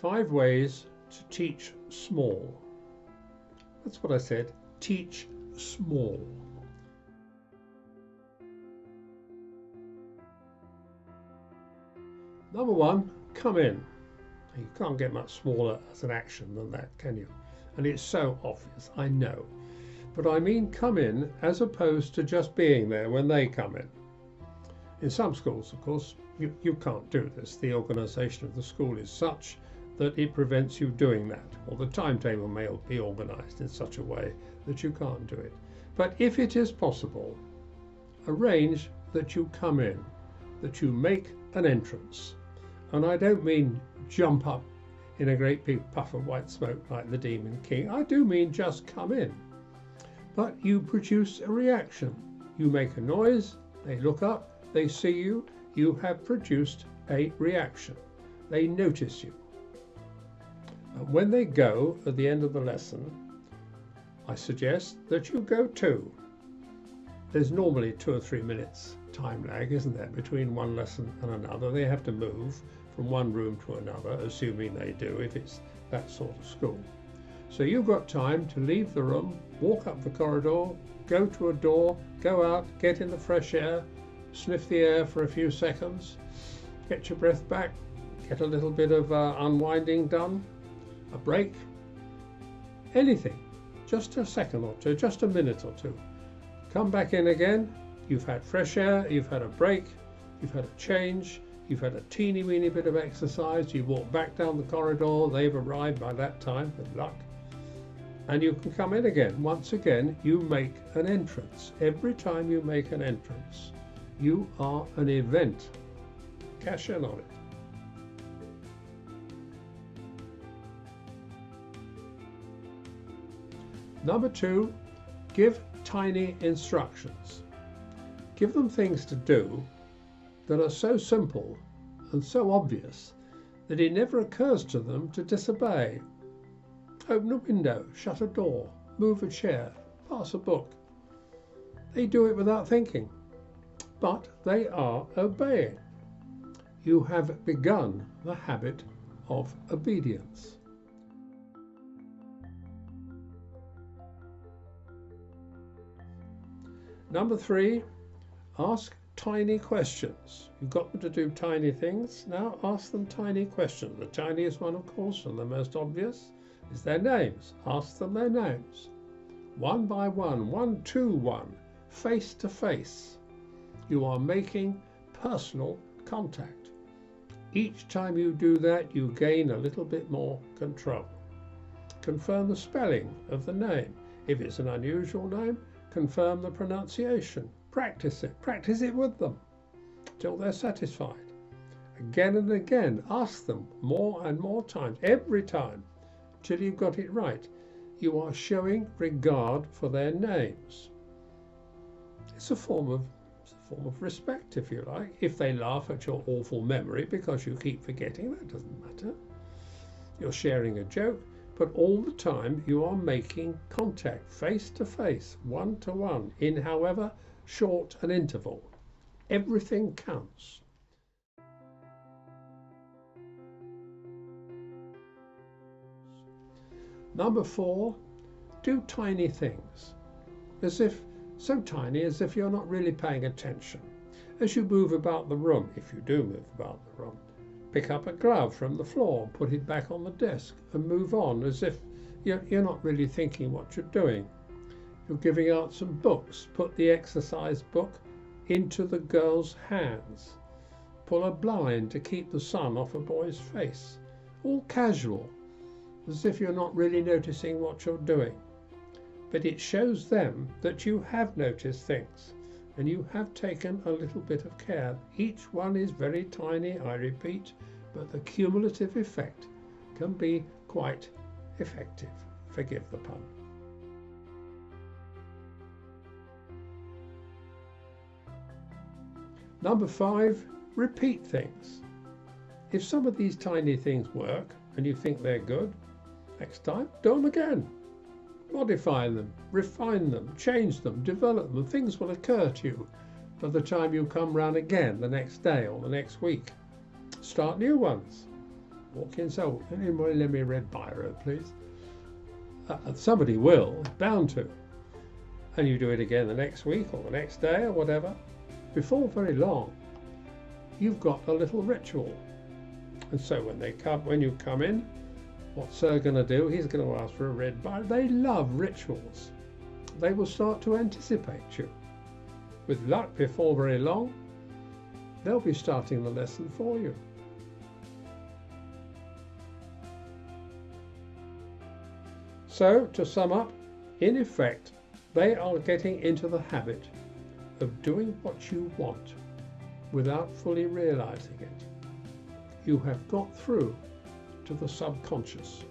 5 ways to teach small. That's what I said, teach small. Number 1, come in. You can't get much smaller as an action than that, can you? And it's so obvious, I know. But I mean come in as opposed to just being there when they come in. In some schools, of course, you can't do this. The organisation of the school is such that it prevents you doing that, or the timetable may be organised in such a way that you can't do it. But if it is possible, arrange that you come in, that you make an entrance. And I don't mean jump up in a great big puff of white smoke like the Demon King. I do mean just come in. But you produce a reaction. You make a noise, they look up, they see you, you have produced a reaction. They notice you. And when they go at the end of the lesson, I suggest that you go too. There's normally 2 or 3 minutes time lag, isn't there, between one lesson and another. They have to move from one room to another, assuming they do, if it's that sort of school. So you've got time to leave the room, walk up the corridor, go to a door, go out, get in the fresh air, sniff the air for a few seconds, get your breath back, get a little bit of unwinding done, a break, anything, just a second or two, just a minute or two. Come back in again, you've had fresh air, you've had a break, you've had a change, you've had a teeny weeny bit of exercise, you walk back down the corridor, they've arrived by that time, good luck, and you can come in again. Once again, you make an entrance. Every time you make an entrance, you are an event. Cash in on it. Number 2, give tiny instructions. Give them things to do that are so simple and so obvious that it never occurs to them to disobey. Open a window, shut a door, move a chair, pass a book. They do it without thinking, but they are obeying. You have begun the habit of obedience. Number 3, ask tiny questions. You've got them to do tiny things. Now ask them tiny questions. The tiniest one, of course, and the most obvious, is their names. Ask them their names. 1 by 1, 1 to 1, face to face. You are making personal contact. Each time you do that, you gain a little bit more control. Confirm the spelling of the name. If it's an unusual name, confirm the pronunciation. Practice it with them till they're satisfied. Again and again, ask them more and more times, every time, till you've got it right. You are showing regard for their names. It's a form of respect, if you like. If they laugh at your awful memory because you keep forgetting, that doesn't matter. You're sharing a joke, but all the time you are making contact, face to face, 1 to 1, in however short an interval. Everything counts. Number 4, do tiny things, so tiny as if you're not really paying attention. As you move about the room, if you do move about the room, pick up a glove from the floor, put it back on the desk and move on as if you're not really thinking what you're doing. You're giving out some books. Put the exercise book into the girl's hands. Pull a blind to keep the sun off a boy's face. All casual, as if you're not really noticing what you're doing. But it shows them that you have noticed things and you have taken a little bit of care. Each one is very tiny, I repeat, but the cumulative effect can be quite effective. Forgive the pun. Number 5, repeat things. If some of these tiny things work and you think they're good, next time, do them again. Modify them, refine them, change them, develop them. Things will occur to you by the time you come round again the next day or the next week. Start new ones. walk in, so anybody lend me a red biro, please? Somebody will, bound to. And you do it again the next week or the next day or whatever. Before very long, you've got a little ritual. And so when you come in, what's Sir going to do? He's going to ask for a red biro. They love rituals. They will start to anticipate you. With luck, before very long, they'll be starting the lesson for you. So, to sum up, in effect, they are getting into the habit of doing what you want without fully realizing it. You have got through to the subconscious.